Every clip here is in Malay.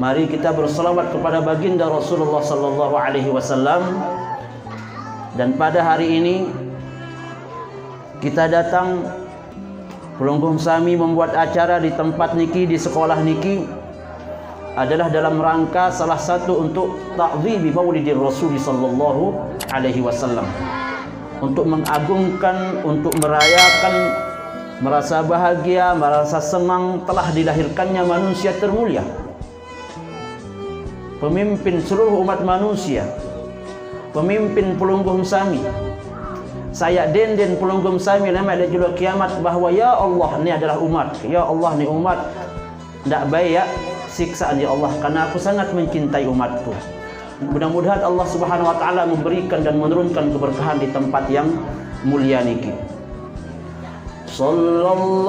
Mari kita berselawat kepada baginda Rasulullah sallallahu alaihi wasallam. Dan pada hari ini kita datang Pelunggung Sami membuat acara di tempat niki, di sekolah niki, adalah dalam rangka salah satu untuk ta'zimi maulidir Rasul sallallahu alaihi wasallam, untuk mengagungkan, untuk merayakan, merasa bahagia, merasa senang telah dilahirkannya manusia termulia, pemimpin seluruh umat manusia, pemimpin Pelunggung Sami. Saya denden Pelunggung Sami nama ada juluh kiamat bahwa ya Allah, ini adalah umat, ya Allah ni umat, tidak baik ya siksaan ya Allah, karena aku sangat mencintai umatku. Mudah-mudahan Allah Subhanahu wa taala memberikan dan menurunkan keberkahan di tempat yang mulia niki. Sallallahu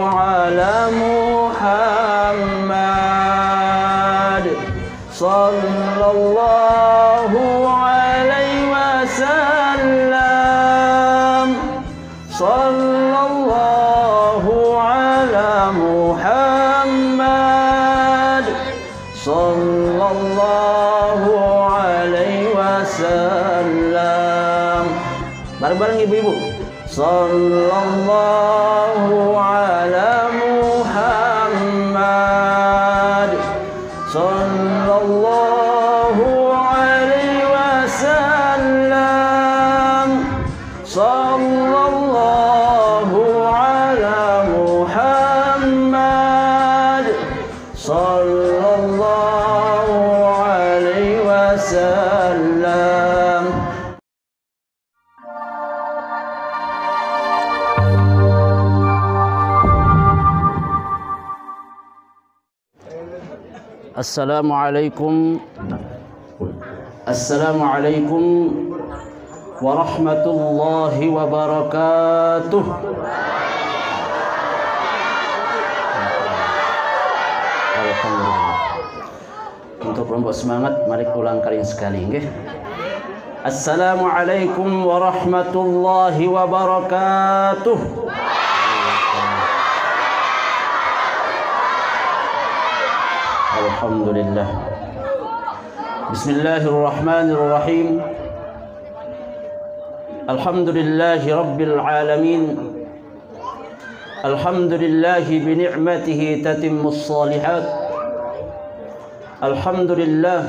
ala Muhammad, sallallahu alaihi wasallam, sallallahu ala Muhammad, sallallahu alaihi wasallam. Bareng-bareng ibu-ibu. Sallallahu ala Muhammad, sallallahu alaihi wasallam, sallallahu ala Muhammad, sallallahu alaihi wasallam. Assalamualaikum warahmatullahi wabarakatuh. Alhamdulillah. Untuk kelompok semangat, mari ulang kali sekali, nggih. Assalamualaikum warahmatullahi wabarakatuh. Alhamdulillah. Bismillahirrahmanirrahim. Alhamdulillahi rabbil alamin. Alhamdulillahi bi ni'matihi tatimmus shalihat. Alhamdulillah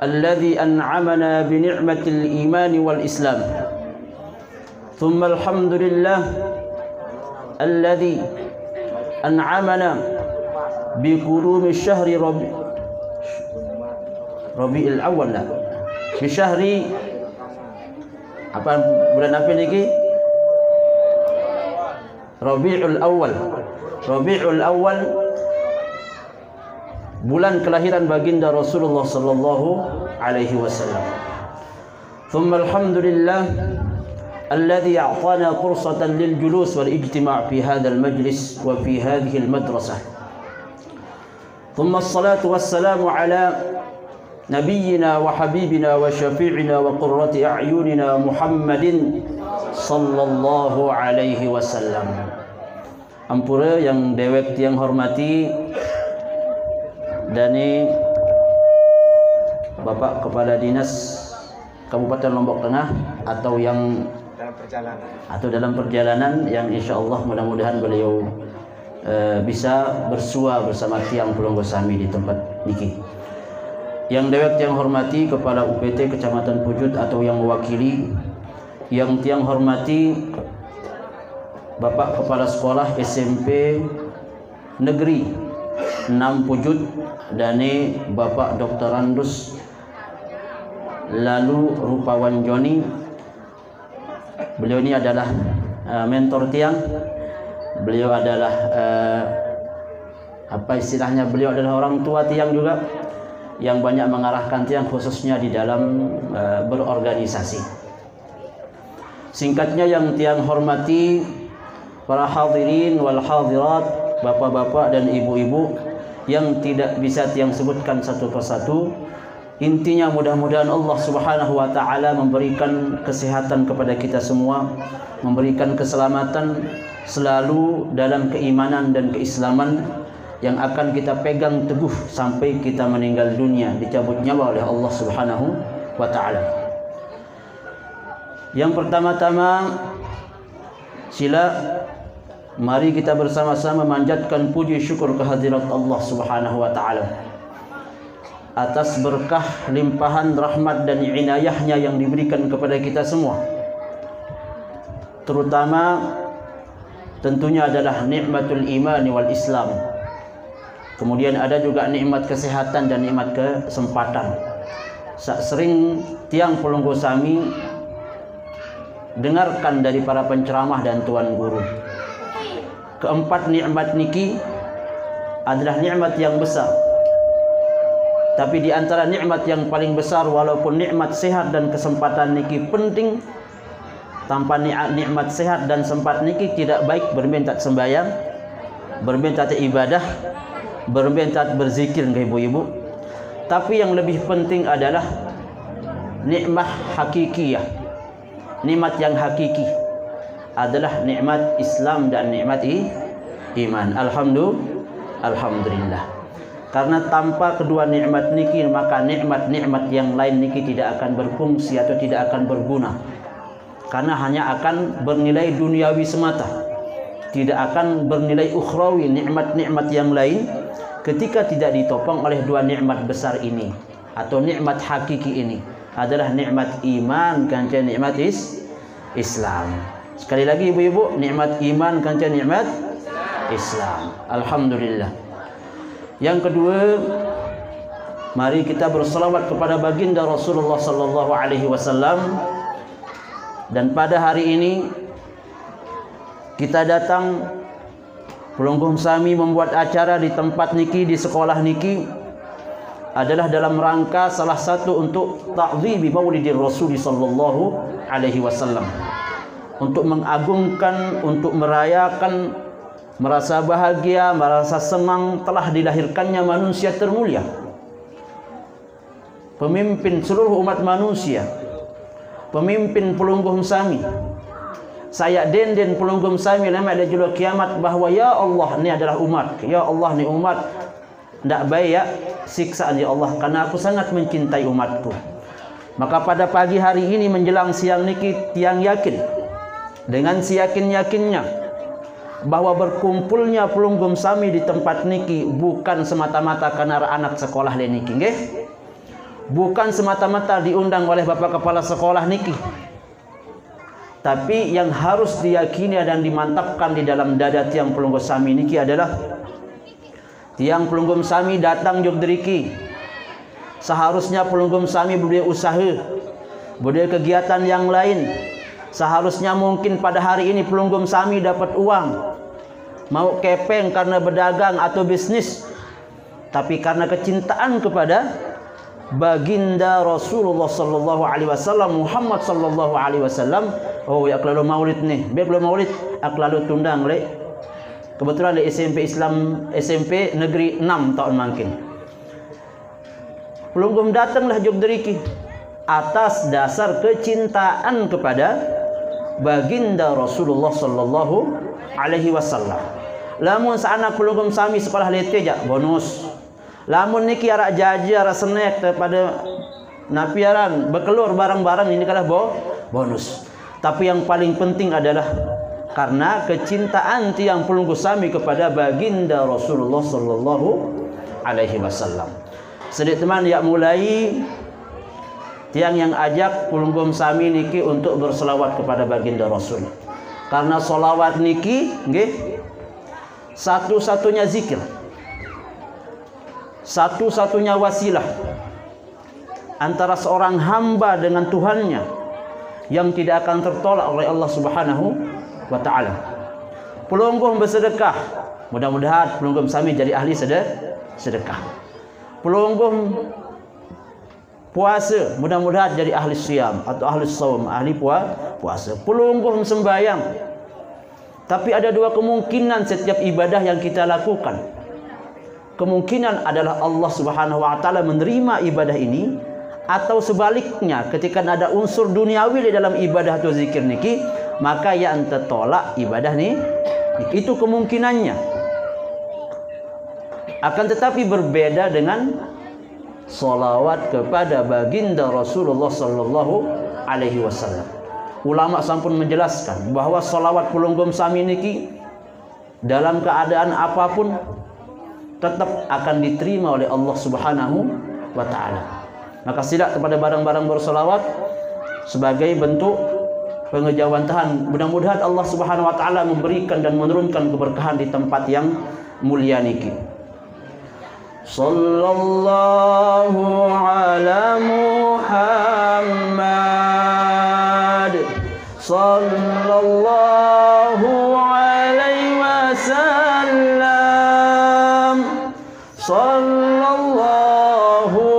alladhi an'amana bi ni'matil iman wal islam. Thumma alhamdulillah alladhi an'amana bi qudumi syahri Rabiul Awwal, bi syahri apa bulan apa lagi? Rabiul Awwal. Rabiul Awwal, bulan kelahiran baginda Rasulullah sallallahu alaihi wasallam. Thumma alhamdulillah alladhi a'tana fursatan lil julus wal ijtima' fi hadzal majlis wa fi hadhihi al madrasah. Thumma as-salatu was-salamu ala nabiyyina wa habibina wa syafi'ina wa qurrati a'yunina Muhammadin sallallahu alaihi wasallam. Ampura yang dewek tiang hormati dani Bapak Kepala Dinas Kabupaten Lombok Tengah atau yang dalam perjalanan yang insyaallah mudah-mudahan beliau bisa bersua bersama tiang Pelunggung Sami di tempat niki. Yang dewek tiang hormati Kepala UPT Kecamatan Pujut atau yang mewakili, yang tiang hormati Bapak Kepala Sekolah SMP Negeri 6 Pujut dani Bapak Dr. Randus Lalu Rupawan Joni. Beliau ini adalah mentor tiang. Beliau adalah apa istilahnya, beliau adalah orang tua tiang juga yang banyak mengarahkan tiang khususnya di dalam berorganisasi. Singkatnya yang tiang hormati para hadirin wal hadirat, bapak-bapak dan ibu-ibu yang tidak bisa tiang sebutkan satu persatu. Intinya mudah-mudahan Allah Subhanahu wa taala memberikan kesehatan kepada kita semua, memberikan keselamatan selalu dalam keimanan dan keislaman, yang akan kita pegang teguh sampai kita meninggal dunia, dicabut nyawa oleh Allah Subhanahu wa taala. Yang pertama-tama, sila mari kita bersama-sama manjatkan puji syukur kehadirat Allah Subhanahu wa taala atas berkah, limpahan rahmat dan inayahnya yang diberikan kepada kita semua. Terutama tentunya adalah nikmatul iman wal Islam. Kemudian ada juga nikmat kesehatan dan nikmat kesempatan. Sering tiang Pulunggu Sami dengarkan dari para penceramah dan tuan guru. Keempat nikmat niki adalah nikmat yang besar. Tapi di antara nikmat yang paling besar, walaupun nikmat sehat dan kesempatan niki penting, tanpa nikmat sehat dan sempat niki tidak baik berminta sembahyang, berminta ibadah, berminta berzikir ke ibu-ibu. Tapi yang lebih penting adalah nikmat hakikiyah. Nikmat yang hakiki adalah nikmat Islam dan nikmat iman. Alhamdulillah. Karena tanpa kedua nikmat niki, maka nikmat-nikmat yang lain niki tidak akan berfungsi atau tidak akan berguna. Karena hanya akan bernilai duniawi semata, tidak akan bernilai ukhrawi, nikmat-nikmat yang lain ketika tidak ditopang oleh dua nikmat besar ini atau nikmat hakiki ini adalah nikmat iman kanca nikmat Islam. Sekali lagi ibu-ibu, nikmat iman kanca nikmat Islam. Alhamdulillah. Yang kedua, mari kita berselawat kepada baginda Rasulullah sallallahu alaihi wasallam. Dan pada hari ini kita datang Pulunggu Sami membuat acara di tempat niki, di sekolah niki adalah dalam rangka salah satu untuk ta'zimi maulidir Rasul sallallahu alaihi wasallam, untuk mengagungkan, untuk merayakan, merasa bahagia, merasa senang telah dilahirkannya manusia termulia, pemimpin seluruh umat manusia, pemimpin Pulunggu Sami. Saya denden Pulunggu Sami lama ada juluh kiamat bahwa ya Allah ni adalah umat, ya Allah ni umat ndak baik ya siksaan ya Allah, karena aku sangat mencintai umatku. Maka pada pagi hari ini menjelang siang niki tiang yakin dengan siyakin-yakinnya bahwa berkumpulnya Pulunggu Sami di tempat niki bukan semata-mata karena anak sekolah le niki nggih. Bukan semata-mata diundang oleh Bapak Kepala Sekolah niki, tapi yang harus diyakini dan dimantapkan di dalam dada tiang Pulunggu Sami niki adalah tiang Pulunggu Sami datang Jogderiki. Seharusnya Pulunggu Sami budaya usaha, budaya kegiatan yang lain. Seharusnya mungkin pada hari ini Pulunggu Sami dapat uang, mau kepeng karena berdagang atau bisnis, tapi karena kecintaan kepada baginda Rasulullah sallallahu alaihi wasallam, Muhammad sallallahu alaihi wasallam, oh ya kalau maulid nih, biar kalau maulid aku lalu tundang le. Kebetulan di SMP Islam, SMP negeri 6 tahun mungkin. Pulunggum datanglah Jogderiki atas dasar kecintaan kepada baginda Rasulullah sallallahu alaihi wasallam. Lamun seanak Pulunggum Sami sekolah leteja bonus. Lamun niki arak jaji arak snack pada napiaran bekelur barang-barang ini kalah bonus. Tapi yang paling penting adalah karena kecintaan tiang Pulunggu Sami kepada baginda Rasulullah sallallahu alaihi wasallam. Sedek teman ya mulai tiang yang ajak Pulunggu Sami niki untuk berselawat kepada baginda Rasul. Karena solawat niki nggih satu-satunya zikir, satu-satunya wasilah antara seorang hamba dengan Tuhannya yang tidak akan tertolak oleh Allah Subhanahu wa taala. Pulunggu bersedekah, mudah-mudahan Pulunggu Sami jadi ahli sedekah. Pulunggu puasa, mudah-mudahan jadi ahli siam atau ahli saum, ahli puasa. Pulunggu sembahyang. Tapi ada dua kemungkinan setiap ibadah yang kita lakukan. Kemungkinan adalah Allah Subhanahu wa taala menerima ibadah ini, atau sebaliknya ketika ada unsur duniawi di dalam ibadah atau zikir niki, maka yang tertolak ibadah ni. Itu kemungkinannya. Akan tetapi berbeda dengan salawat kepada baginda Rasulullah sallallahu alaihi wasallam. Ulama sampun menjelaskan bahwa salawat pulunggum sami niki dalam keadaan apapun tetap akan diterima oleh Allah Subhanahu wa taala. Maka sila kepada barang-barang bersalawat sebagai bentuk pengejawantahan. Mudah-mudahan Allah Subhanahu wa taala memberikan dan menurunkan keberkahan di tempat yang mulia niki. Sallallahu ala Muhammad sallallahu alaihi wasallam. Sallallahu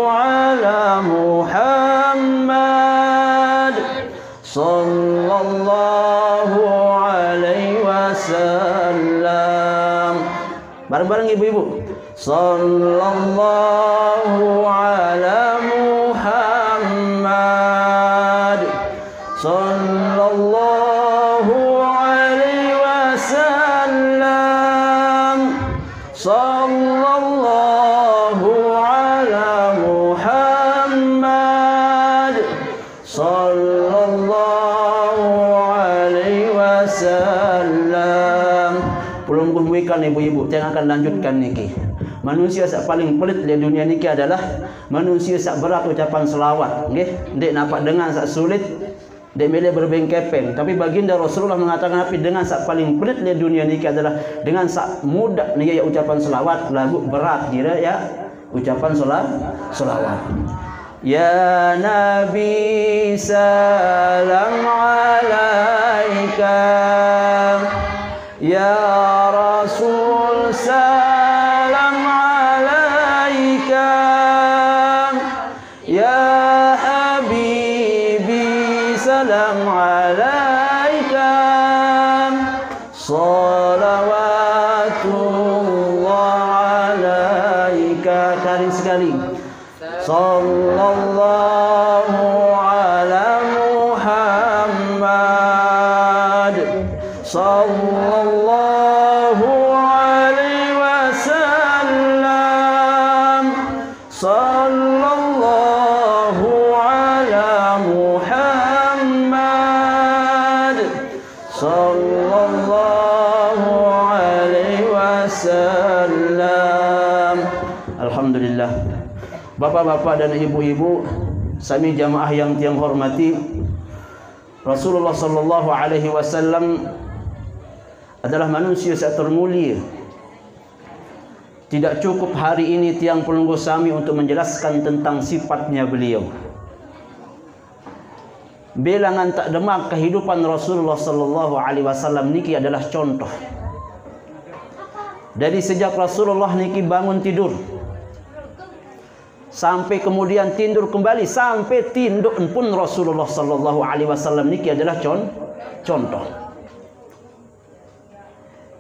ala Muhammad sallallahu alaihi wasallam. Bareng-bareng ibu-ibu. Sallallahu ala Muhammad sallallahu alaihi wasallam. Sallallahu ala Muhammad sallallahu alaihi wasallam. Belum kumbuikan ibu-ibu, saya akan lanjutkan niki. Manusia sak paling pelit di dunia niki adalah manusia sak berat ucapan selawat, nggih. Ndek nampak dengan sak sulit, ndek milih berbengkepeng. Tapi baginda Rasulullah mengatakan api dengan sak paling pelit di dunia niki adalah dengan sak mudah nih ya ucapan selawat, lagu berat kira ya ucapan selawat. Ya Nabi salam alaika, ya Rasul salam alaika, ya Habibi salam alaika, salawatullah alaika. Kali sekali. Sallallahu ala Muhammad sallallahu alaihi wasallam. Sallallahu ala Muhammad sallallahu alaihi wasallam. Alhamdulillah. Bapak-bapak dan ibu-ibu, sami jamaah yang tiang hormati, Rasulullah sallallahu alaihi wasallam adalah manusia yang termulia. Tidak cukup hari ini tiang pelunggu sami untuk menjelaskan tentang sifatnya beliau. Bilangan tak demak kehidupan Rasulullah sallallahu alaihi wasallam niki adalah contoh. Dari sejak Rasulullah niki bangun tidur sampai kemudian tidur kembali sampai tinduk pun Rasulullah sallallahu alaihi wasallam niki adalah contoh.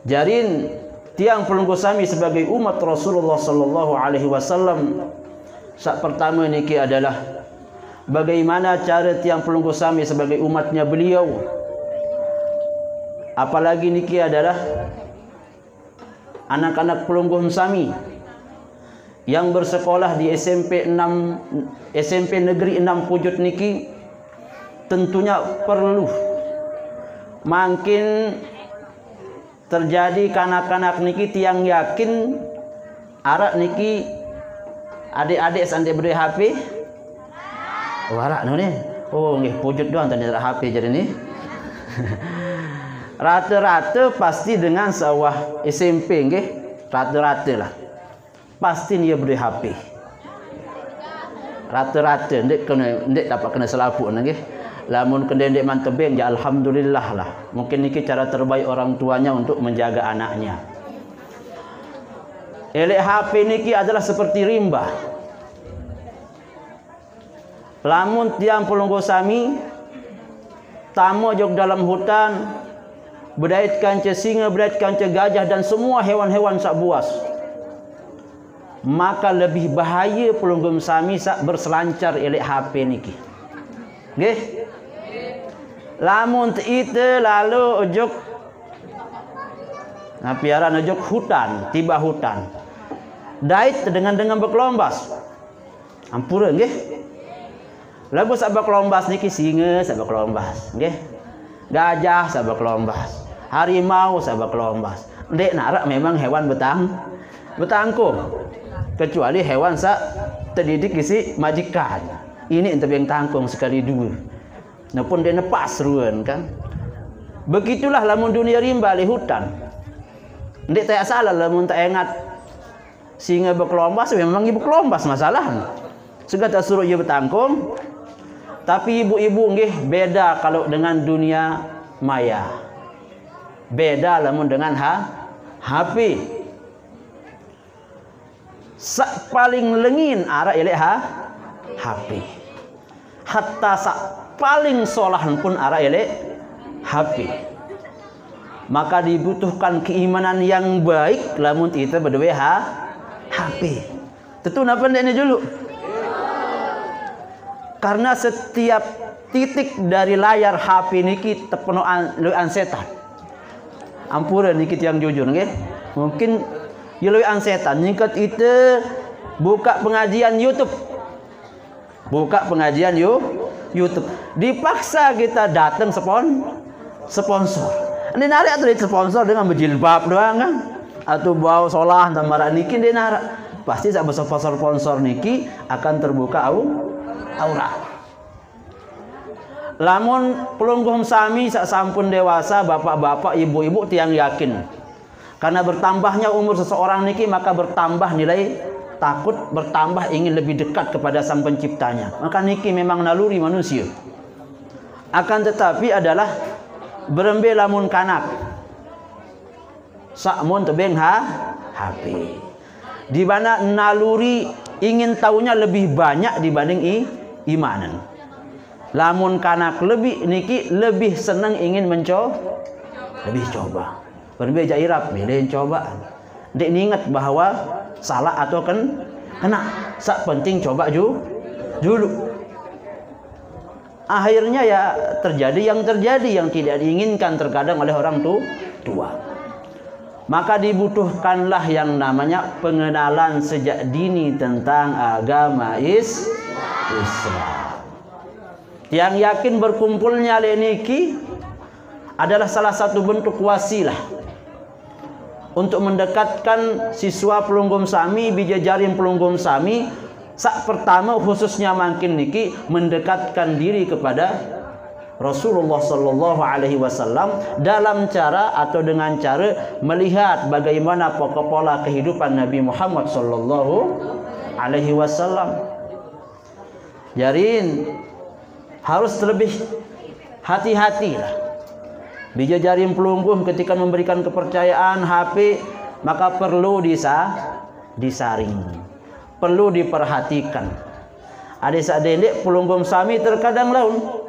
Jarin tiang pelunggu sami sebagai umat Rasulullah sallallahu alaihi wasallam sak pertama niki adalah bagaimana cara tiang pelunggu sami sebagai umatnya beliau. Apalagi niki adalah anak-anak pelunggu sami yang bersekolah di SMP Negeri 6 Pujut niki tentunya perlu makin terjadi kanak-kanak niki tiang yakin arak niki adik-adik sandai beri HP warak no ni. Oh nggih Pujut doang tadi ada HP jadi ni. Rata-rata pasti dengan sawah SMP nggih, rata-rata lah. Pasti dia beri HP. Rata-rata ndek dapat kena selaput nggih. Lamun kena ndek mantebeng ya alhamdulillah lah. Mungkin niki cara terbaik orang tuanya untuk menjaga anaknya. Elek HP niki adalah seperti rimba. Lamun tiang pelunggu sami tamu jog dalam hutan, berdait kanca singa, berdait kanca gajah dan semua hewan-hewan sak buas. Maka lebih bahaya pelunggum sami sak berselancar elek HP niki. Nggih? Lamun ite lalu ujug piaran ujug hutan, tiba hutan. Dait dengan berkelombas. Ampura nggih. Lagu sak berkelombas niki singa sak berkelombas, nggih. Gajah sak berkelombas. Harimau sak berkelombas. Ndek narak memang hewan betangkung. Kecuali hewan sak terdidik isi majikan. Ini ente yang tangkung sekali dua. Napun dia nepas ruan kan. Begitulah lamun dunia rimba di hutan. Ndek tak salah lamun tak ingat singa berkelombas memang ibu kelombas masalah. Segala suruh ia bertangkung. Tapi ibu-ibu nggih beda kalau dengan dunia maya. Beda lamun dengan HP. Sak paling lengin arah elek HP. Hatta sak paling solahan pun arah elek HP. Maka dibutuhkan keimanan yang baik lamun kita berdua HP. Tentu napa ndekne dulu. Karena setiap titik dari layar HP niki terpenuhan luan setan. Ampura niki yang jujur nggih. Mungkin ya luan setan nyingkat itu buka pengajian YouTube. Buka pengajian YouTube. Dipaksa kita datang sponsor. Ini narik atau sponsor dengan berjilbab doang kan? Atau bawa solah tamara niki dia narik. Pasti sak sponsor niki akan terbuka aurat. Lamun pelungguh sami sak sampun dewasa, bapak-bapak, ibu-ibu tiang yakin. Karena bertambahnya umur seseorang niki maka bertambah nilai takut, bertambah ingin lebih dekat kepada sang penciptanya. Maka niki memang naluri manusia. Akan tetapi adalah berembe lamun kanak. Sakmun tebeng HP. Di mana naluri ingin tahunya lebih banyak dibanding imanan. Lamun kanak lebih niki lebih senang ingin lebih coba. Berembe jairap milih cobaan. Dek ingat bahwa salah atau kena. Sak penting coba dulu. Akhirnya ya terjadi yang tidak diinginkan terkadang oleh orang tua. Maka dibutuhkanlah yang namanya pengenalan sejak dini tentang agama Islam. Yang yakin berkumpulnya niki adalah salah satu bentuk wasilah untuk mendekatkan siswa pelunggum sami, bijajarin pelunggum sami. Sak pertama khususnya makin niki mendekatkan diri kepada Rasulullah sallallahu alaihi wasallam dalam cara atau dengan cara melihat bagaimana pola kehidupan Nabi Muhammad sallallahu alaihi wasallam. Jarin harus lebih hati-hatilah. Bijajarin pelungguh ketika memberikan kepercayaan HP maka perlu disaring. Perlu diperhatikan. Adik-adik pelunggum sami terkadang laun.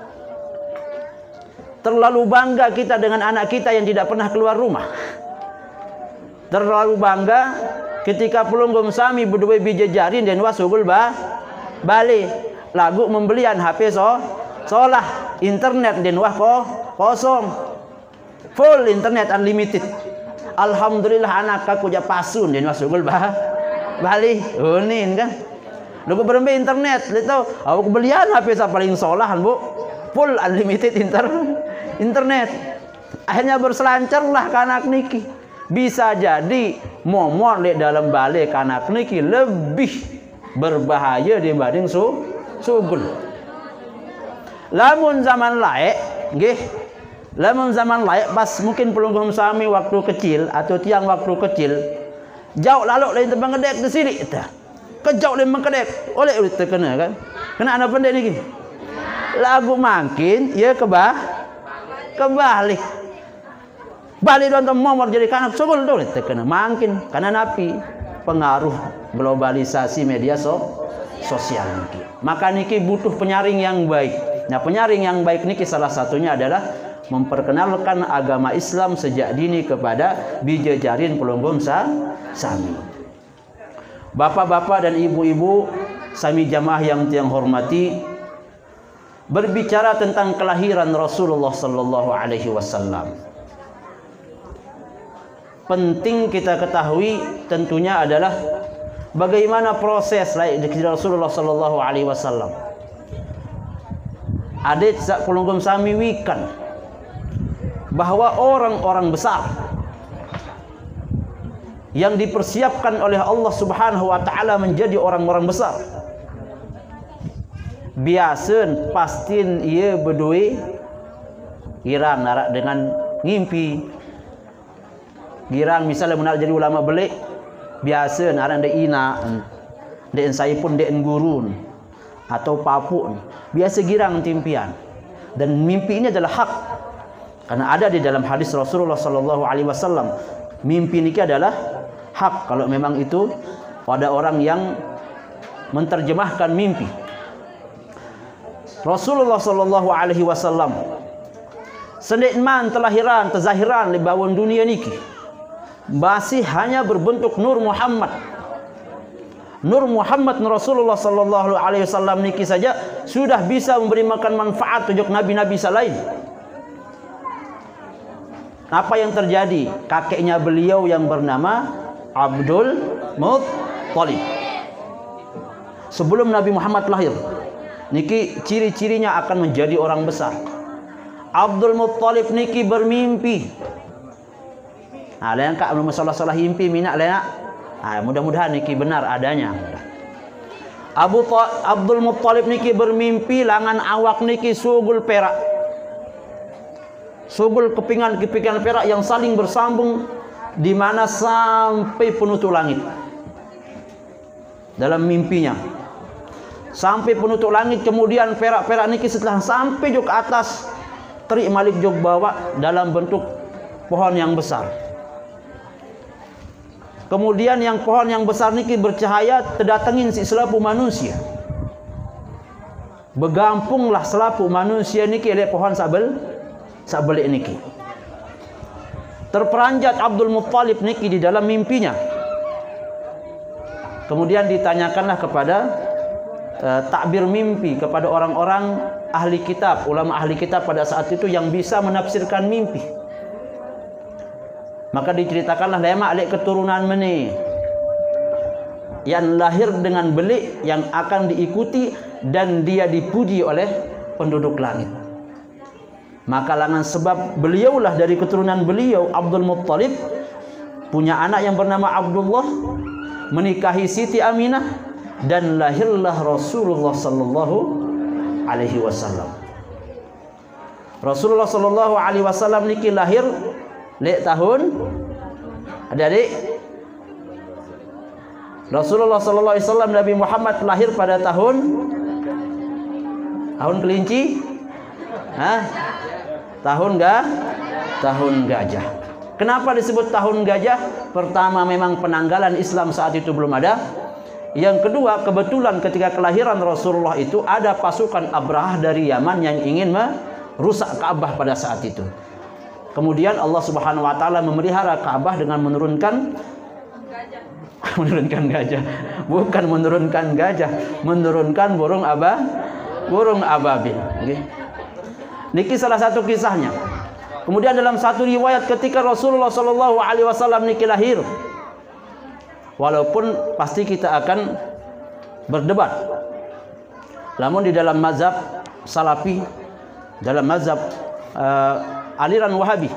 Terlalu bangga kita dengan anak kita yang tidak pernah keluar rumah. Terlalu bangga ketika pelunggum sami berdua bijajarin dan wasugul balik. Lagu membelian HP solah internet dan wah kosong. Full internet unlimited. Alhamdulillah anak aku ja pasun dan wasugul balik. Unin kan. Lagu berembe internet, lihat aku belian HP sa paling solahan bu. Full unlimited internet. Akhirnya berselancarlah kanak niki. Bisa jadi momor di dalam balik kanak niki lebih berbahaya dibanding sugul. Lamun zaman laik, nggih. Lamun zaman laik pas mungkin pelunggum sami waktu kecil atau tiang waktu kecil, jauh lalu lain tebang kedek di sini tah. Kejauh lain mengkedek, oleh terkena kan. Kena anak pendek niki. Lagu makin ya kebalik. Balik nonton momor jadi kanak sugul tuh terkena makin karena napi pengaruh globalisasi media sosial niki. Maka niki butuh penyaring yang baik. Nah, penyaring yang baik niki salah satunya adalah memperkenalkan agama Islam sejak dini kepada bijajarin pelunggum sami. Bapak-bapak dan ibu-ibu sami jamaah yang tiang hormati, berbicara tentang kelahiran Rasulullah sallallahu alaihi wasallam. Penting kita ketahui tentunya adalah bagaimana proses Rasulullah sallallahu alaihi wasallam. Adik sak kulunggum sami wikan bahwa orang-orang besar yang dipersiapkan oleh Allah Subhanahu wa taala menjadi orang-orang besar, biasen pastin ia berdua girang narak dengan ngimpi. Girang misalnya menak jadi ulama belik, biasa narak de ina, de saya pun de gurun atau papuk, biasa girang timpian. Dan mimpi ini adalah hak, karena ada di dalam hadis Rasulullah sallallahu alaihi wasallam, mimpi ini adalah hak kalau memang itu pada orang yang menterjemahkan mimpi. Rasulullah sallallahu alaihi wasallam sendikman telahiran terzahiran di bawah dunia niki masih hanya berbentuk Nur Muhammad. Nur Muhammad Rasulullah sallallahu alaihi wasallam niki saja sudah bisa memberi makan manfaat untuk nabi-nabi selain. Apa yang terjadi? Kakeknya beliau yang bernama Abdul Muttalib, sebelum Nabi Muhammad lahir, niki ciri-cirinya akan menjadi orang besar. Abdul Muttalib niki bermimpi. Nah, lain kak belum salah mimpi minat lain. Mudah-mudahan niki benar adanya. Abdul Muttalib niki bermimpi langan awak niki sugul perak. Sugul kepingan-kepingan perak yang saling bersambung di mana sampai penutup langit. Dalam mimpinya sampai penutup langit, kemudian perak-perak niki setelah sampai ke atas terik malik jog bawa dalam bentuk pohon yang besar. Kemudian yang pohon yang besar niki bercahaya terdatangin si selapu manusia. Begampunglah selapu manusia niki oleh pohon sabelik niki. Terperanjat Abdul Muttalib niki di dalam mimpinya. Kemudian ditanyakanlah kepada takbir mimpi kepada orang-orang ahli kitab, ulama ahli kitab pada saat itu yang bisa menafsirkan mimpi. Maka diceritakanlah lemak alek keturunan meni yang lahir dengan belik yang akan diikuti dan dia dipuji oleh penduduk langit. Maka langan sebab beliaulah dari keturunan beliau Abdul Muttalib punya anak yang bernama Abdullah, menikahi Siti Aminah, dan lahirlah Rasulullah sallallahu alaihi wasallam. Rasulullah sallallahu alaihi wasallam niki lahir lek tahun adik-adik. Rasulullah sallallahu alaihi wasallam Nabi Muhammad lahir pada tahun kelinci. Tahun gajah. Kenapa disebut tahun gajah? Pertama, memang penanggalan Islam saat itu belum ada. Yang kedua, kebetulan ketika kelahiran Rasulullah itu ada pasukan Abrahah dari Yaman yang ingin merusak Ka'bah pada saat itu. Kemudian Allah Subhanahu wa taala memelihara Ka'bah dengan menurunkan gajah. Bukan menurunkan gajah, menurunkan burung ababil. Okay. Niki salah satu kisahnya. Kemudian dalam satu riwayat ketika Rasulullah sallallahu alaihi wasallam niki lahir, walaupun pasti kita akan berdebat. Namun di dalam mazhab Salafi, dalam mazhab aliran Wahabi,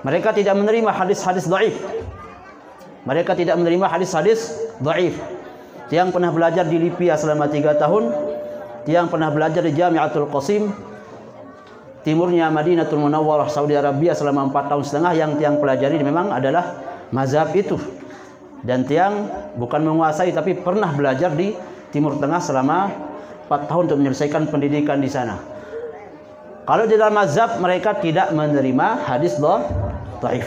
mereka tidak menerima hadis-hadis dhaif. Mereka tidak menerima hadis-hadis dhaif. Yang pernah belajar di Libya selama 3 tahun, yang pernah belajar di Jami'atul Qasim, timurnya Madinatul Munawwarah Saudi Arabia selama 4 tahun setengah, yang tiang pelajari memang adalah mazhab itu. Dan tiang bukan menguasai tapi pernah belajar di Timur Tengah selama 4 tahun untuk menyelesaikan pendidikan di sana. Kalau di dalam mazhab mereka tidak menerima hadis dhaif.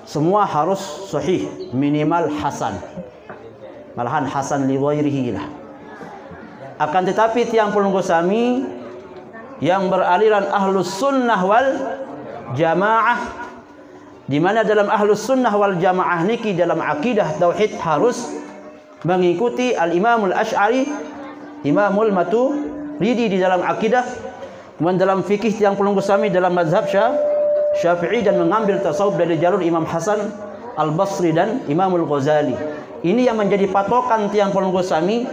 Semua harus sahih, minimal hasan. Malahan hasan li ghairihi lah. Akan tetapi tiang penunggu sami yang beraliran Ahlus Sunnah wal Jamaah, di mana dalam Ahlus Sunnah wal Jamaah niki dalam akidah tauhid harus mengikuti Al-Imamul Asy'ari, Imamul Maturidi di dalam akidah. Kemudian dalam fikih yang pelunggu sami dalam mazhab Syafi'i, dan mengambil tasawuf dari jalur Imam Hasan Al-Basri dan Imamul Ghazali. Ini yang menjadi patokan tiang Falun Gong Sami,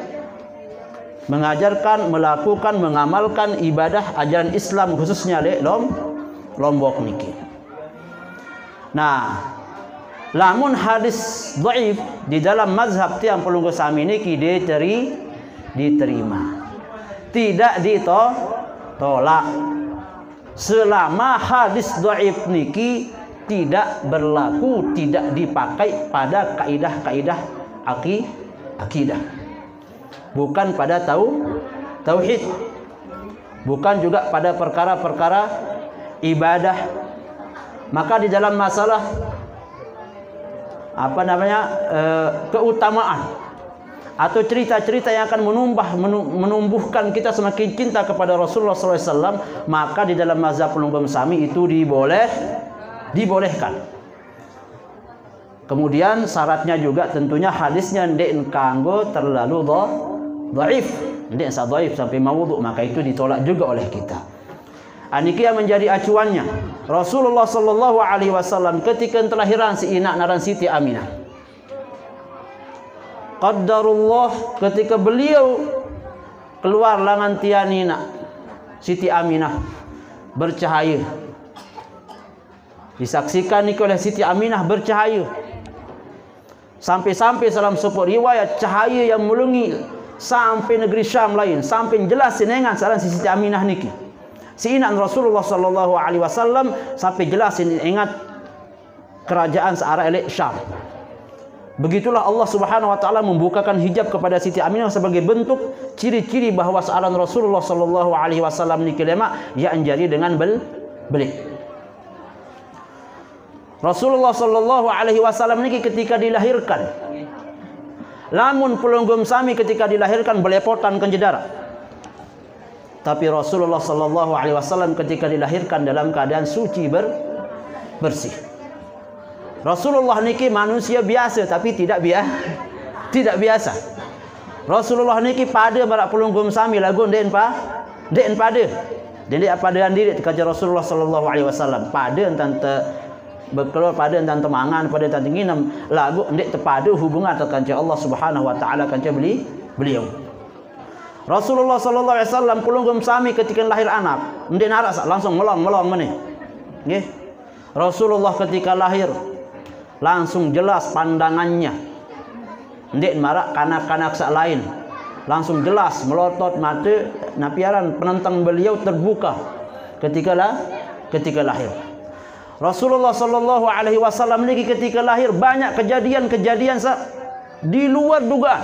mengajarkan, melakukan, mengamalkan ibadah ajaran Islam khususnya di Lombok niki. Nah, lamun hadis dhaif di dalam mazhab tiang Falun Gong Sami niki diterima. Tidak ditolak. Selama hadis dhaif niki tidak berlaku, tidak dipakai pada kaidah-kaidah akidah. Bukan pada tauhid. Bukan juga pada perkara-perkara ibadah. Maka di dalam masalah keutamaan atau cerita-cerita yang akan menumbuhkan kita semakin cinta kepada Rasulullah SAW, maka di dalam mazhab Falun Gong Sami itu dibolehkan. Kemudian syaratnya juga tentunya hadisnya ndek kanggo terlalu dhaif, ndek dhaif sampai maudhu, maka itu ditolak juga oleh kita. Aniki yang menjadi acuannya Rasulullah sallallahu alaihi wasallam ketika kelahiran si inak naran Siti Aminah. Qaddarullah ketika beliau keluar langan tianina Siti Aminah bercahaya. Disaksikan oleh Siti Aminah bercahaya. Sampai-sampai dalam sebuah riwayat cahaya yang melungi sampai negeri Syam lain, sampai jelas sinengan saran Siti Aminah niki. Si inak Rasulullah sallallahu alaihi wasallam sampai jelas ingat kerajaan searah elek Syam. Begitulah Allah Subhanahu wa taala membukakan hijab kepada Siti Aminah sebagai bentuk ciri-ciri bahawa seorang Rasulullah sallallahu alaihi wasallam niki lema yang jadi dengan belik. Rasulullah sallallahu alaihi wasallam niki ketika dilahirkan, lamun Falun Gong Sami ketika dilahirkan belepotan kenjedara. Tapi Rasulullah sallallahu alaihi wasallam ketika dilahirkan dalam keadaan suci bersih. Rasulullah niki manusia biasa tapi tidak biasa. Rasulullah niki pada marak Falun Gong Sami lagu den pada. Jadi padaan diri kaca Rasulullah sallallahu alaihi wasallam. Pada tante berkeluar pada tante mangan pada tante nginam lagu ndek tepada hubungan kanca Allah Subhanahu wa taala kanca beliau. Rasulullah sallallahu alaihi wasallam Falun Gong Sami ketika lahir anak, ndek narak langsung melong meneh. Nggih. Rasulullah ketika lahir langsung jelas pandangannya. Ndek marak kanak-kanak sak lain. Langsung jelas melotot mata napiaran penentang beliau terbuka ketika lahir. Rasulullah sallallahu alaihi wasallam niki ketika lahir banyak kejadian-kejadian di luar dugaan.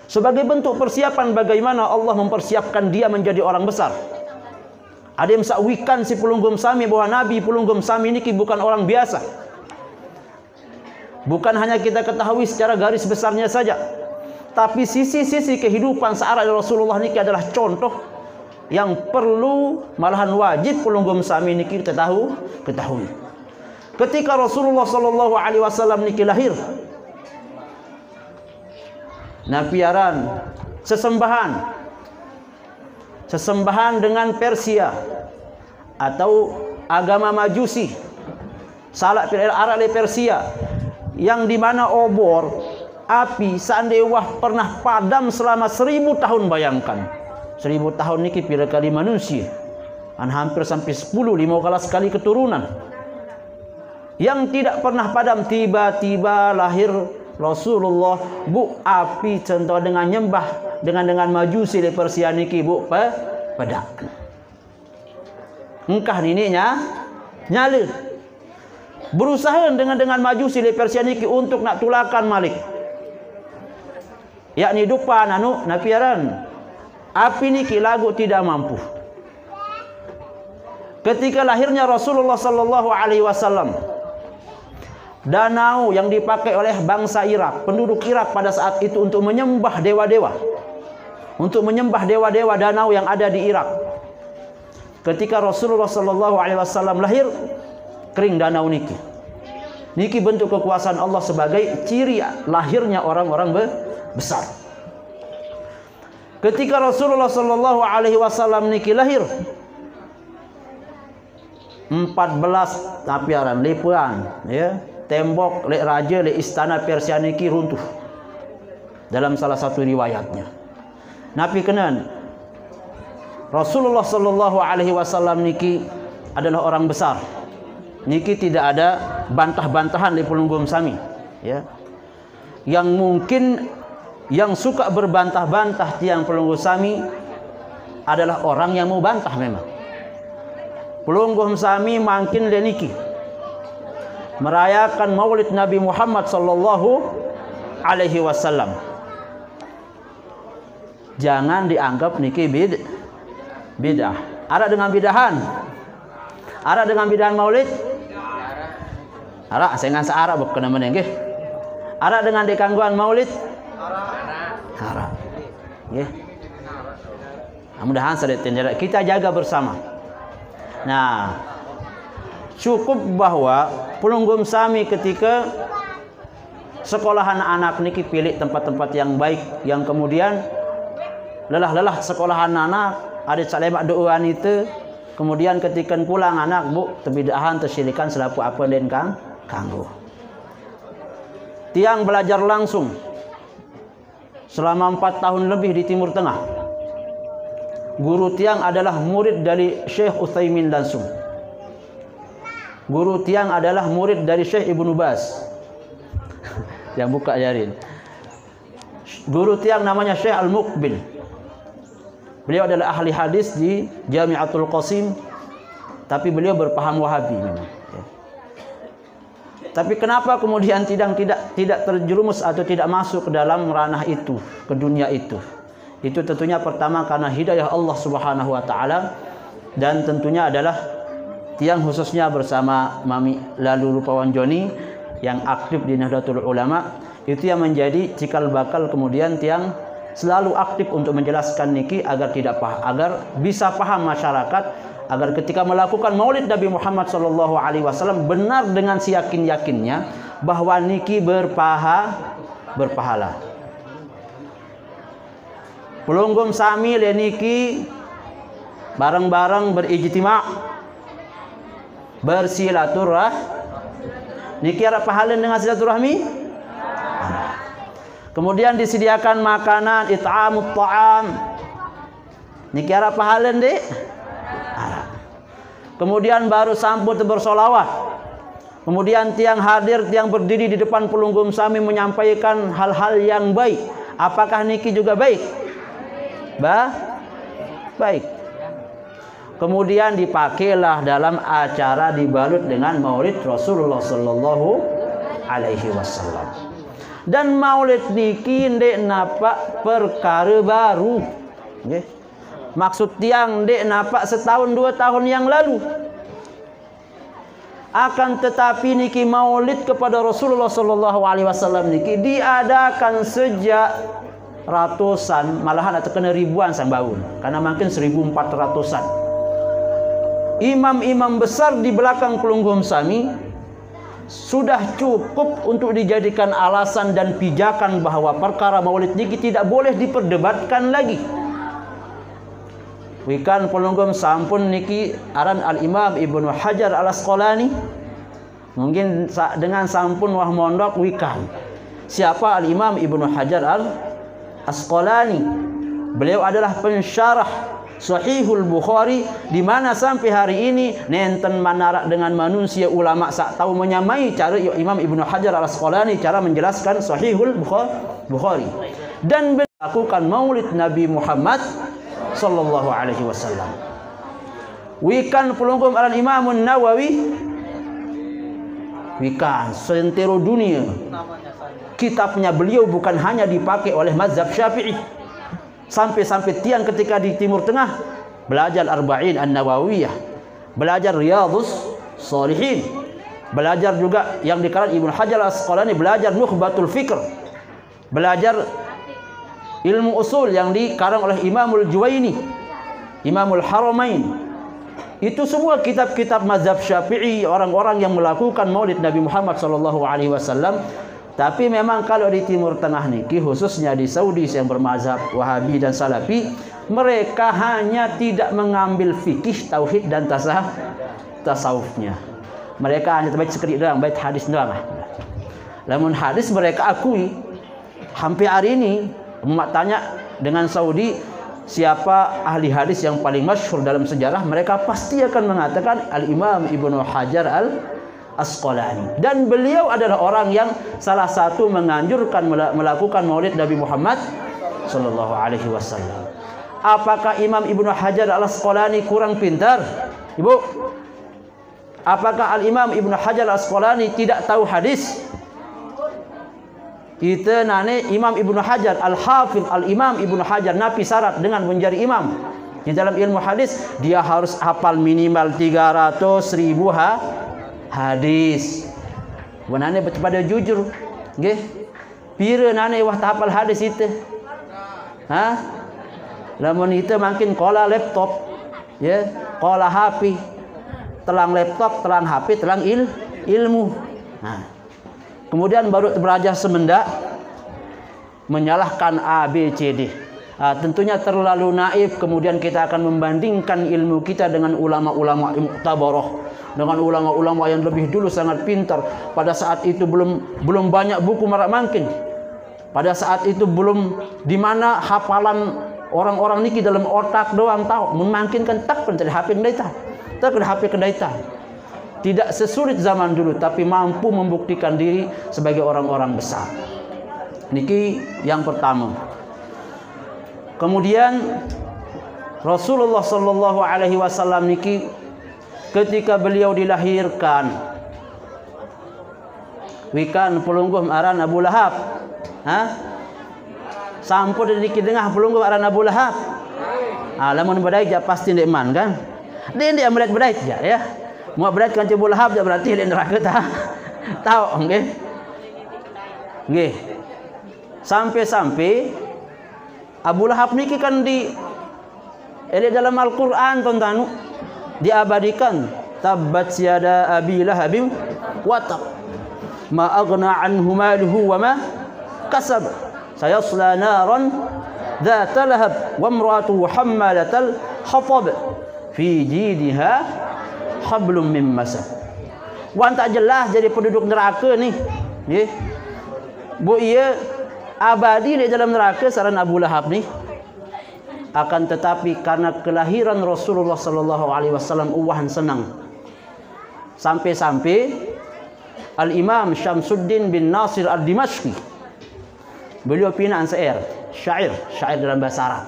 Sebagai bentuk persiapan bagaimana Allah mempersiapkan dia menjadi orang besar. Ada yang sakwikan si Falun Gong Sami bahwa Nabi Falun Gong Sami niki bukan orang biasa. Bukan hanya kita ketahui secara garis besarnya saja, tapi sisi-sisi kehidupan searah Rasulullah niki adalah contoh yang perlu malahan wajib Falun Gong Sami niki ketahui. Ketika Rasulullah sallallahu alaihi wasallam niki lahir, napiaran sesembahan dengan Persia atau agama Majusi, salat Arab Persia, yang di mana obor api seandainya pernah padam selama 1000 tahun. Bayangkan 1000 tahun niki pira kali manusia, hampir sampai 15 kali keturunan yang tidak pernah padam. Tiba-tiba lahir Rasulullah, bu api contoh dengan nyembah dengan Majusi di Persia niki bu pedang. Engkah nininya nyala. Berusaha dengan Majusi di Persia niki untuk nak tulakan Malik, yakni dupa napiaran api niki lagu tidak mampu. Ketika lahirnya Rasulullah sallallahu alaihi wasallam, danau yang dipakai oleh bangsa Irak, penduduk Irak pada saat itu untuk menyembah dewa-dewa, danau yang ada di Irak. Ketika Rasulullah sallallahu alaihi wasallam lahir, kering danau niki. Niki bentuk kekuasaan Allah sebagai ciri lahirnya orang-orang besar. Ketika Rasulullah sallallahu alaihi wasallam niki lahir, 14 tapiaran lipuan ya, tembok lek raja lek istana Persia niki runtuh. Dalam salah satu riwayatnya. Nabi kenan Rasulullah sallallahu alaihi wasallam niki adalah orang besar. Niki tidak ada bantah-bantahan di Pulunggum Sami, ya. Yang mungkin yang suka berbantah-bantah tiang Pulunggum Sami adalah orang yang mau bantah memang. Pulunggum Sami makin leniki merayakan Maulid Nabi Muhammad sallallahu alaihi wasallam. Jangan dianggap niki bid'ah. Ada dengan bidahan? Ada dengan bidahan Maulid? Ada, saya ngan searah bukan namanya nggih. Ada dengan dikangguan Maulid? Ada. Nggih. Mudah-mudahan sadaya kita jaga bersama. Nah, cukup bahwa Pulunggum Sami ketika sekolahan anak niki pilih tempat-tempat yang baik, yang kemudian lelah-lelah sekolahan anak ada calemak doan itu, kemudian ketika pulang anak bu terbidahan tersilikan selaku apa dan kanggo. Tiang belajar langsung selama 4 tahun lebih di Timur Tengah. Guru tiang adalah murid dari Syekh Utsaimin langsung. Guru tiang adalah murid dari Syekh Ibnu Baz. Yang buka jarin. Guru tiang namanya Syekh Al-Muqbil. Beliau adalah ahli hadis di Jami'atul Qasim, tapi beliau berpaham Wahabi memang. Tapi kenapa kemudian tidak terjerumus atau tidak masuk ke dalam ranah itu, ke dunia itu? Itu tentunya pertama karena hidayah Allah Subhanahu wa taala, dan tentunya adalah tiang khususnya bersama Mami Lalu Rupawan Joni yang aktif di Nahdlatul Ulama, itu yang menjadi cikal bakal kemudian tiang selalu aktif untuk menjelaskan niki agar bisa paham masyarakat, agar ketika melakukan Maulid Nabi Muhammad sallallahu alaihi wasallam benar dengan siyakin-yakinnya bahwa niki berpahala. Pulunggum Sami niki bareng-bareng berijtima' bersilaturahmi. Niki ada pahala dengan silaturahmi. Kemudian disediakan makanan, it'amut ta'am. Niki ada pahala dek. Kemudian baru sambut bersolawat. Kemudian tiang hadir, tiang berdiri di depan Pulunggum Sami menyampaikan hal-hal yang baik. Apakah niki juga baik? Baik. Kemudian dipakailah dalam acara dibalut dengan Maulid Rasulullah sallallahu alaihi wasallam. Dan Maulid niki ndek napa perkara baru. Nggih. Maksud tiang ndek napa setahun 2 tahun yang lalu. Akan tetapi niki Maulid kepada Rasulullah sallallahu alaihi wasallam niki diadakan sejak ratusan, malahan atau kena ribuan sang baun, karena mungkin 1400-an. Imam-imam besar di belakang Pulunggum Sami sudah cukup untuk dijadikan alasan dan pijakan bahwa perkara Maulid niki tidak boleh diperdebatkan lagi. Wikan Pulunggum sampun niki aran Al-Imam Ibnu Hajar Al-Asqalani. Mungkin dengan sampun wah mondok wikan. Siapa Al-Imam Ibnu Hajar Al-Asqalani? Beliau adalah pensyarah Sahihul Bukhari, di mana sampai hari ini nenten manarak dengan manusia ulama sak tahu menyamai cara Imam Ibnu Hajar Al-Asqalani cara menjelaskan Sahihul Bukhari dan melakukan Maulid Nabi Muhammad sallallahu alaihi wasallam. Wikan Pulunggum aran Imam Nawawi, wikan sentero dunia kitabnya beliau bukan hanya dipakai oleh mazhab Syafi'i. Sampai-sampai tiang ketika di Timur Tengah belajar Arba'in An-Nawawiyah, belajar Riyadhus Shalihin, belajar juga yang dikarang Ibnu Hajar Al-Asqalani, belajar Nukhbatul Fikr, belajar ilmu usul yang dikarang oleh Imamul Juwaini, Imamul Haramain. Itu semua kitab-kitab mazhab Syafi'i, orang-orang yang melakukan Maulid Nabi Muhammad sallallahu alaihi wasallam. Tapi memang kalau di Timur Tengah niki, khususnya di Saudi yang bermazhab Wahabi dan Salafi, mereka hanya tidak mengambil fikih, tauhid dan tasawufnya. Mereka hanya baca sekedip doang, baca hadis doang. Lamun hadis mereka akui. Hampir hari ini umat tanya dengan Saudi siapa ahli hadis yang paling masyhur dalam sejarah, mereka pasti akan mengatakan Al-Imam Ibnu Hajar Al-Asqalani. Dan beliau adalah orang yang salah satu menganjurkan melakukan maulid Nabi Muhammad sallallahu alaihi wasallam. Apakah Imam Ibnu Hajar Al-Asqalani kurang pintar? Ibu, apakah Al-Imam Ibnu Hajar Al-Asqalani tidak tahu hadis? Kita nane Imam Ibnu Hajar Al-Hafidh Al-Imam Ibnu Hajar napi syarat dengan menjadi imam di dalam ilmu hadis, dia harus hafal minimal 300.000 hadis. Wanane pada jujur nggih, pira nane wah hafal hadis itu? Ha? Lamun itu makin qala laptop ya, qala HP, telang laptop, telang HP, telang ilmu. Nah, kemudian baru belajar semendak menyalahkan A, B, C, D. Tentunya terlalu naif. Kemudian kita akan membandingkan ilmu kita dengan ulama-ulama mu'tabarah, dengan ulama-ulama yang lebih dulu sangat pintar. Pada saat itu belum banyak buku marak mungkin. Pada saat itu belum di mana hafalan orang-orang niki dalam otak doang tahu. Memungkinkan tak pun dari HP kendaitan. Tak kena HP kendaitan. Tidak sesulit zaman dulu, tapi mampu membuktikan diri sebagai orang-orang besar. Niki yang pertama. Kemudian Rasulullah sallallahu alaihi wasallam niki ketika beliau dilahirkan, wikan pelungguh aran Abu Lahab. Sampun niki dengah pelungguh aran Abu Lahab. Lamun badai ja pasti ndek man kan. Dia melihat badai ja ya. Mau berat kan Abu Lahab berarti di neraka tahu nggih. Nggih. Sampai Abu Lahab niki kan di dalam Al-Qur'an tonton diabadikan, tabbat yada abi lahabin wa tab ma aghna anhu maluhu wa ma kasab sayasla naran dzata lahab wa imra'atuhu hammalatal hatab fi jidha hablum min masad. Wan tak jelas jadi penduduk neraka ni. Nggih. Bu ia abadi di dalam neraka saran Abu Lahab ni. Akan tetapi karena kelahiran Rasulullah sallallahu alaihi wasallam uwahan senang. Sampai-sampai Al-Imam Syamsuddin bin Nasir Al-Dimashqi, beliau pinaan syair dalam bahasa Arab.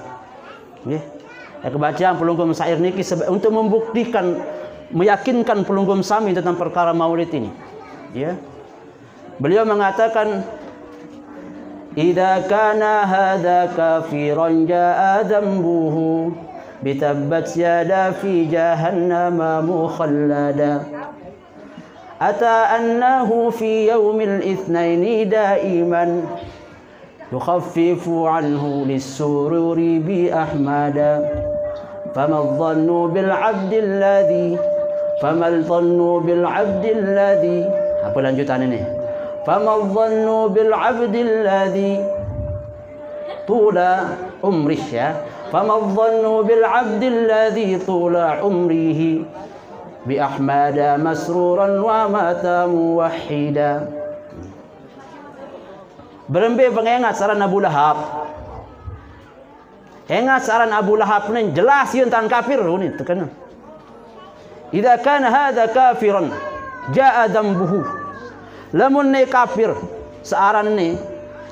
Nggih. Kebacaan pelungkum syair niki untuk membuktikan, meyakinkan pelunggum sami tentang perkara maulid ini. Ya. Beliau mengatakan, "Idza kana hadza kafiran jaa dhanbuhu bitabbat yada fi jahannam mukhallada. Ata annahu fi yaumil itsnaini daiman yukhaffifu anhu lis-sururi bi ahmada. Fama dhannu bil 'abdil ladzi apa lanjutan ini? Fama dhannu bil 'abdil ladzi tula umrih ya. Fama dhannu bil 'abdil ladzi tula umrihi bi ahmada masruran wa mata muwahhida." Berembe pengingat saran Abu Lahab. Ingat saran Abu Lahab ni jelas ia tentang kafir ni terkena. Idza kana hadza kafiran jaa dambuhu. Lamun ni kafir searan ni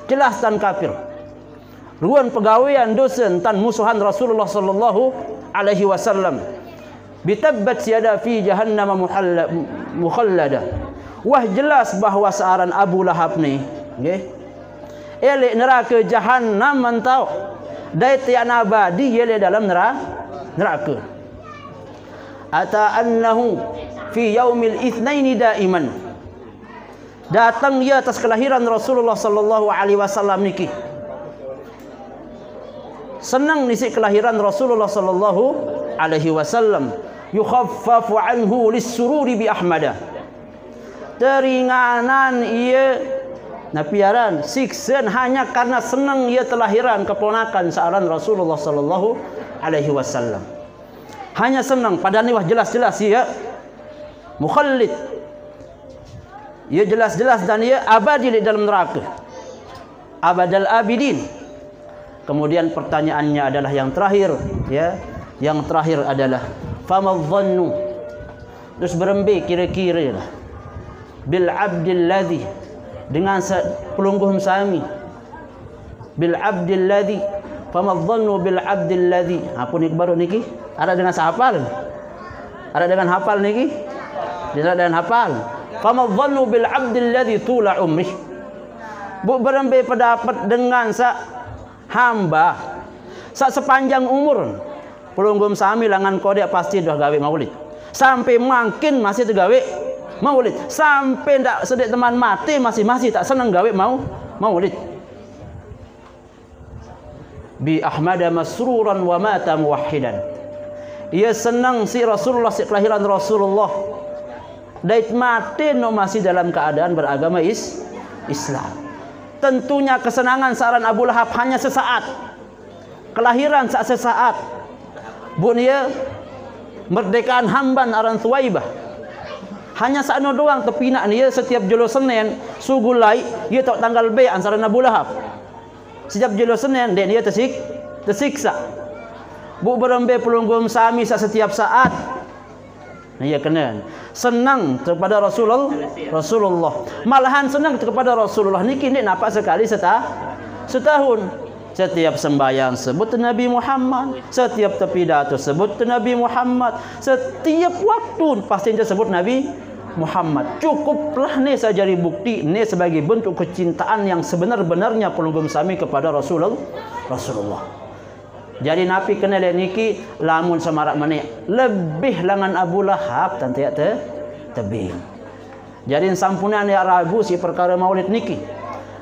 jelas tan kafir. Ruan pegawaian dosen tan musuhan Rasulullah sallallahu alaihi wasallam. Bitabbat yada fi jahannam mukhallada. Wah jelas bahawa searan Abu Lahab ni nggih elek neraka jahannam mantau. Dai tian abadi ia dalam neraka. Ata annahu fi yaumil itsnaini daiman. Datang ia atas kelahiran Rasulullah sallallahu alaihi wasallam niki. Senang nisi kelahiran Rasulullah sallallahu alaihi wasallam. Yukhaffafu anhu lis-sururi bi ahmada. Teringanan ia napiaran siksen hanya karena senang ia telahiran keponakan searan Rasulullah sallallahu alaihi wasallam. Hanya senang, padahal ni wah jelas-jelas ia mukhallid ia jelas-jelas dan ia abadi di dalam neraka, abadal abidin. Kemudian pertanyaannya adalah yang terakhir, ya. Yang terakhir adalah famadh-dhannu. Terus berembe kira-kira lah. Bil abdil ladzi, dengan pelungguh sami. Bil abdil ladzi, famadh-dhannu bil abdil ladzi. Apa ni baru niki? Ada dengan sahafal? Ada dengan hafal niki? Tidak dengan hafal. Famadh-dhannu bil abdil ladzi tula umrih. Bu berembe pendapat dengan hamba sepanjang umur. Pelunggum sami langan kodek pasti dah gawe maulid. Sampai makin masih tergawe maulid. Sampai ndak sedek teman mati masih tak senang gawe maulid. Bi Ahmad masruran wa mata muwahhidan. Ia senang si Rasulullah, si kelahiran Rasulullah. Dait mati no masih dalam keadaan beragama Islam. Tentunya kesenangan seorang Abu Lahab hanya sesaat. Kelahiran sesaat. Bunia merdekaan Hamban aran Thuwaibah. Hanya saat doang tepinak dia setiap jolo Senin sugulai dia tak tanggal B ansara Abu Lahab. Setiap jolo Senin dia tersiksa. Bu berembe pelunggum sami setiap saat. Ia kena senang kepada Rasulullah. Malahan senang kepada Rasulullah niki ni nampak sekali setahun. Setiap sembahyang sebut Nabi Muhammad, setiap pidato sebut Nabi Muhammad, setiap waktu pasti sebut Nabi Muhammad. Cukuplah ni saja bukti ni sebagai bentuk kecintaan yang sebenar-benarnya pelunggum sami kepada Rasulullah. Jadi Nabi kenal niki lamun semarak mana lebih langan Abu Lahab tantiak tebing. Jadi sampunan ya ragu si perkara maulid niki.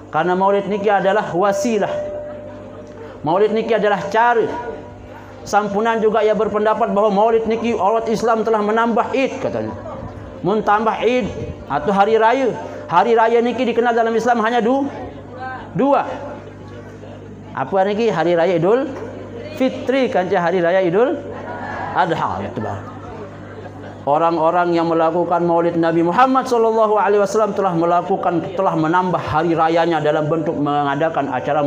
Karena maulid niki adalah wasilah. Maulid niki adalah cara. Sampunan juga ia berpendapat bahawa maulid niki umat Islam telah menambah Id katanya. Mun tambah Id atau hari raya. Hari raya niki dikenal dalam Islam hanya dua. Apa niki? Hari raya Idul Fitri kan hari raya Idul Adha. Orang-orang yang melakukan maulid Nabi Muhammad SAW telah menambah hari rayanya dalam bentuk mengadakan acara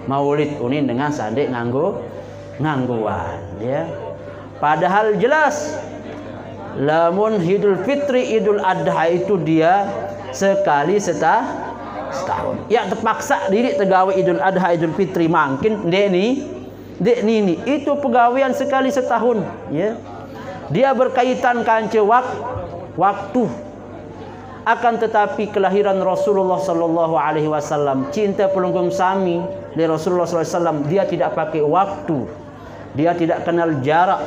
maulid unin dengan sandek ngangguan, ya. Padahal jelas lamun Idul Fitri Idul Adha itu dia sekali setahun. Yang terpaksa diri tegawe Idul Adha Idul Fitri mungkin dek ni itu pegawaian sekali setahun, ya. Dia berkaitan kanca waktu. Akan tetapi kelahiran Rasulullah sallallahu alaihi wasallam, cinta pelunggum sami dari Rasulullah sallallahu alaihi wasallam, dia tidak pakai waktu. Dia tidak kenal jarak,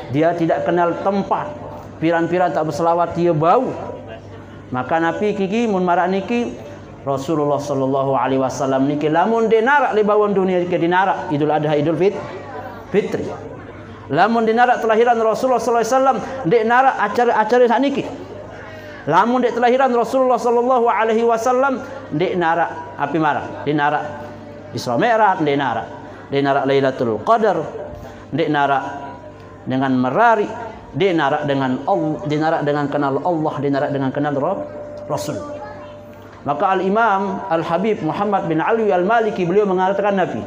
dia tidak kenal tempat. Piran-piran tak berselawat dia bau. Maka Nabi kiki mun marak niki Rasulullah sallallahu alaihi wasallam niki lamun dinarak li bawon dunia ke dinarak Idul Adha Idul Fitri. Lamun dinarak kelahiran Rasulullah sallallahu alaihi wasallam dinarak acara-acara saniki. Lamun dek kelahiran Rasulullah sallallahu alaihi wasallam dek narak api marah, dek narak Isra Mi'raj, dek narak Lailatul Qadar, dek narak dengan merari, dek narak dengan Allah, dek narak dengan kenal Allah, dek narak dengan kenal Rasul. Maka Al-Imam Al-Habib Muhammad bin Ali Al-Maliki beliau mengatakan Nabi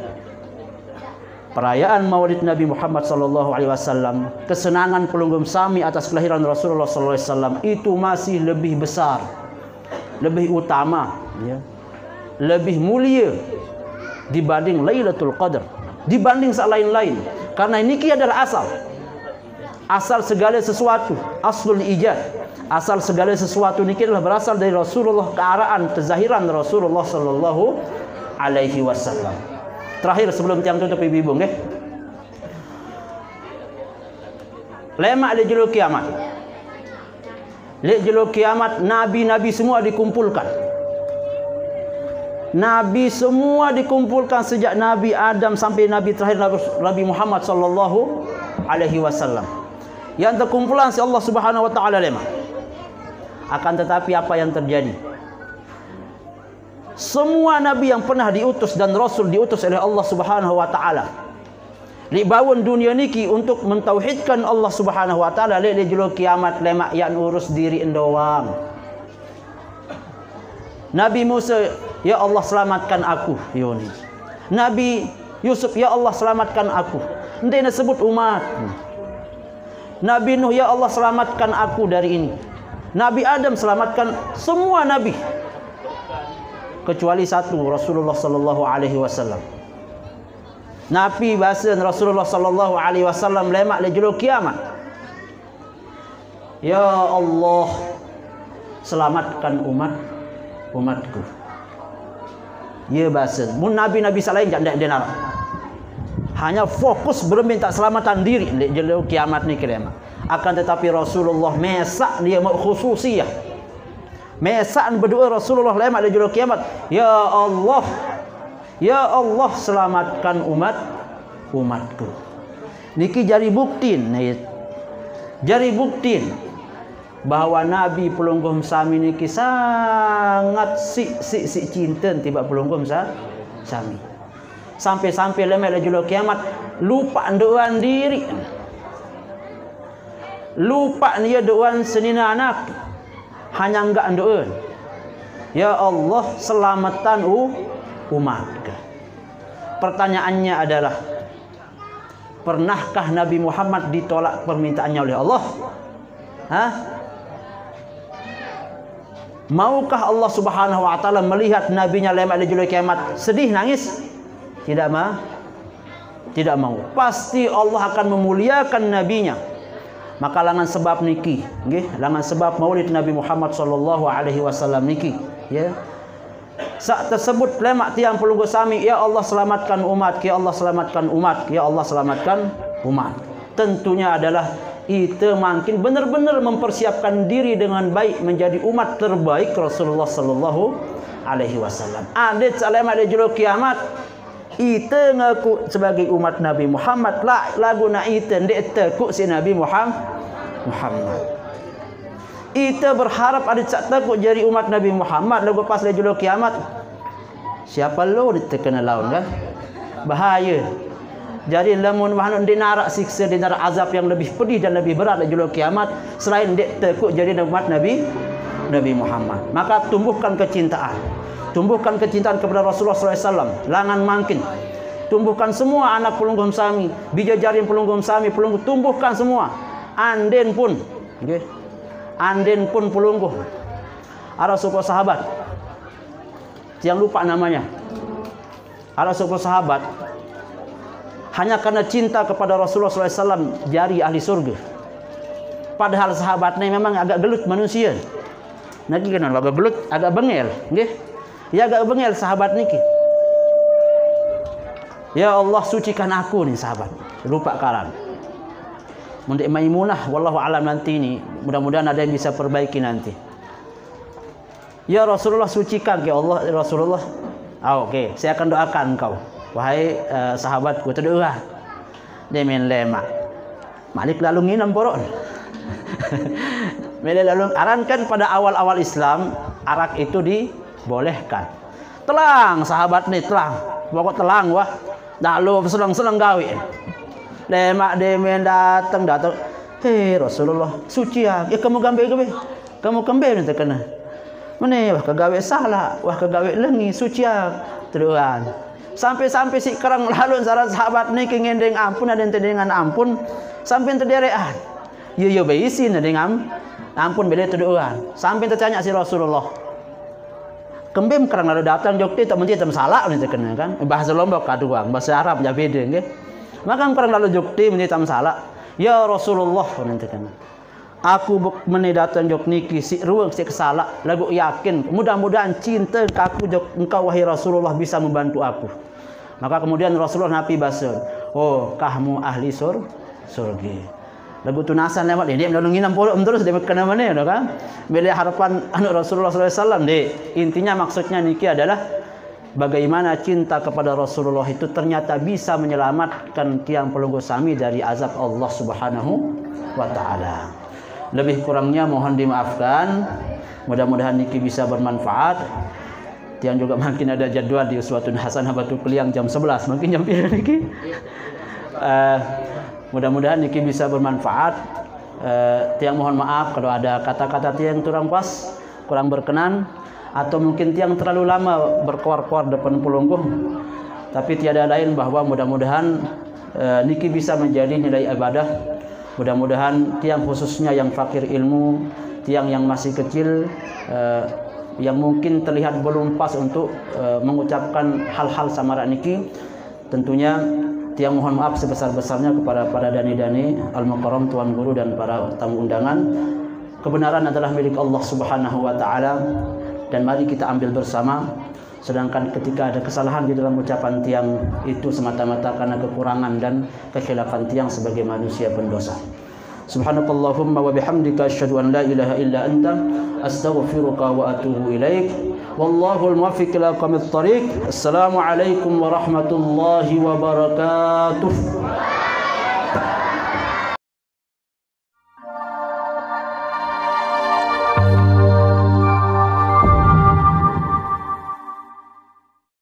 perayaan Maulid Nabi Muhammad sallallahu alaihi wasallam, kesenangan pelunggum sami atas kelahiran Rasulullah sallallahu alaihi wasallam itu masih lebih besar, lebih utama, ya. Lebih mulia dibanding Lailatul Qadar, dibanding lain-lain. Karena ini adalah asal segala sesuatu, aslul ijad. Asal segala sesuatu ini adalah berasal dari Rasulullah, kearaan kezahiran Rasulullah sallallahu alaihi wasallam. Terakhir sebelum tiang tutup ibu-ibu, nggih. Lemak di julu kiamat. Di julu kiamat nabi-nabi semua dikumpulkan. Nabi semua dikumpulkan sejak Nabi Adam sampai Nabi terakhir Nabi Muhammad sallallahu alaihi wasallam. Yang terkumpulan si Allah Subhanahu wa taala lemak. Akan tetapi apa yang terjadi? Semua nabi yang pernah diutus dan rasul diutus oleh Allah Subhanahu wa taala di bawon dunia niki untuk mentauhidkan Allah Subhanahu wa taala le jelo kiamat lemak yang urus diri doang. Nabi Musa, ya Allah selamatkan aku. Yoni. Nabi Yusuf, ya Allah selamatkan aku. Ndai nak sebut umat. Nabi Nuh, ya Allah selamatkan aku dari ini. Nabi Adam selamatkan semua nabi. Kecuali satu, Rasulullah sallallahu alaihi wasallam. Nabi bahasa Rasulullah sallallahu alaihi wasallam lemak le julu kiamat. Ya Allah selamatkan umatku. Ya bahasa. Mun nabi-nabi salain jangan dia nak. Hanya fokus berminta selamatan diri le julu kiamat ni kiamat. Akan tetapi Rasulullah mesak dia khususiyah. Mesak berdoa Rasulullah lemak le julu kiamat. Ya Allah selamatkan umatku. Niki jari bukti bahawa Nabi pelunggum sami niki sangat si cinta tiba pelunggum sami. Sampai lemak le julu kiamat lupa doan diri. Lupa dia doan senina anak. Hanya enggak doa. Ya Allah selamatan umat. Pertanyaannya adalah, pernahkah Nabi Muhammad ditolak permintaannya oleh Allah? Hah? Maukah Allah Subhanahu wa taala melihat nabinya lemak di julu kiamat sedih nangis? Tidak mau. Pasti Allah akan memuliakan nabinya. Maka langan sebab niki, nggih, langan sebab Maulid Nabi Muhammad sallallahu alaihi wasallam niki, ya. Saat tersebut lemak tiang pelunggu sami, ya Allah selamatkan umat, ya Allah selamatkan umat, ya Allah selamatkan umat. Tentunya adalah itu makin benar-benar mempersiapkan diri dengan baik menjadi umat terbaik Rasulullah sallallahu alaihi wasallam. Adik lemak di julu kiamat itu ngaku sebagai umat Nabi Muhammad lagu na itu ndek tekuk si Nabi Muhammad. Itu berharap ada takut jadi umat Nabi Muhammad lagu pas le julu kiamat. Siapa lo ditekena laun kan? Bahaya. Jadi lamun mahnu di narak siksa, di narak azab yang lebih pedih dan lebih berat le julu kiamat selain ndek tekuk jadi umat Nabi Muhammad. Maka tumbuhkan kecintaan. Tumbuhkan kecintaan kepada Rasulullah SAW. Langan makin. Tumbuhkan semua anak pelunggum sami, bijajarin pelunggum sami, tumbuhkan semua. Anden pun, okay. Anden pun pelungguh. Ada sebuah sahabat yang lupa namanya. Ada sebuah sahabat hanya karena cinta kepada Rasulullah SAW jadi ahli surga. Padahal sahabatnya memang agak gelut manusia. Nanti kan agak gelut, agak bengel, okay. Ya agak bengel sahabat niki. Ya Allah sucikan aku nih sahabat. Lupa karan. Mundik Maimunah wallahu alam nanti ini. Mudah-mudahan ada yang bisa perbaiki nanti. Ya Rasulullah sucikan ya Allah Rasulullah. Oke, saya akan doakan engkau. Wahai sahabatku terdoa. Dia main lemak. Malik lalu nginam porok. Mele lalu arankan pada awal-awal Islam arak itu dibolehkan. Telang sahabat nih telang. Pokok telang wah. Dah lu senang-senang gawe. Lemak demen datang. Hei Rasulullah suci ya. Kamu gambe. Kamu gambe nanti kena. Mana wah kegawe salah, wah kegawe lengi suci ya. Teruan. Sampai si kerang lalu sahabat ni ngendeng ampun ada dengan ampun sampai terderean. Yo beisin dengan ampun beda teruan. Sampai tertanya si Rasulullah. Kembem kerang lalu datang jokti tak mesti tem salah ni terkena kan. Bahasa Lombok kaduang, bahasa Arab ya beda nggih. Maka kerang lalu jokti mesti tem salah. Ya Rasulullah ni terkena. Aku meni datang jok niki si ruang si kesalah lagu yakin mudah-mudahan cinta aku jok engkau wahai Rasulullah bisa membantu aku. Maka kemudian Rasulullah nabi basel. Oh, kamu ahli surga. Lagu tunasan lewat dia lalu nginam polo terus dia kena mana kan? Bila harapan anak Rasulullah SAW deh. Intinya maksudnya niki adalah bagaimana cinta kepada Rasulullah itu ternyata bisa menyelamatkan tiang pelunggu sami dari azab Allah Subhanahu wa taala. Lebih kurangnya mohon dimaafkan. Mudah-mudahan niki bisa bermanfaat. Tiang juga makin ada jadwal di Uswatun Hasanah Batu Keliang jam 11. Mungkin jam pira niki. Mudah-mudahan niki bisa bermanfaat. Tiang mohon maaf kalau ada kata-kata tiang kurang pas, kurang berkenan. atau mungkin tiang terlalu lama berkuar-kuar depan pelunggung. Tapi tiada lain bahwa mudah-mudahan niki bisa menjadi nilai ibadah. Mudah-mudahan tiang khususnya yang fakir ilmu, tiang yang masih kecil, yang mungkin terlihat belum pas untuk mengucapkan hal-hal samarak niki, tentunya tiang mohon maaf sebesar-besarnya kepada para dani-dani al-mukarram, tuan guru dan para tamu undangan. Kebenaran adalah milik Allah Subhanahu wa taala dan mari kita ambil bersama. Sedangkan ketika ada kesalahan di dalam ucapan tiang itu semata-mata karena kekurangan dan kekhilafan tiang sebagai manusia pendosa. Subhanakallahumma wa bihamdika asyhadu an la ilaha illa anta astaghfiruka wa atubu ilaik. Wallahul muwaffiq ila aqwamit thariq. Assalamu alaikum warahmatullahi wabarakatuh.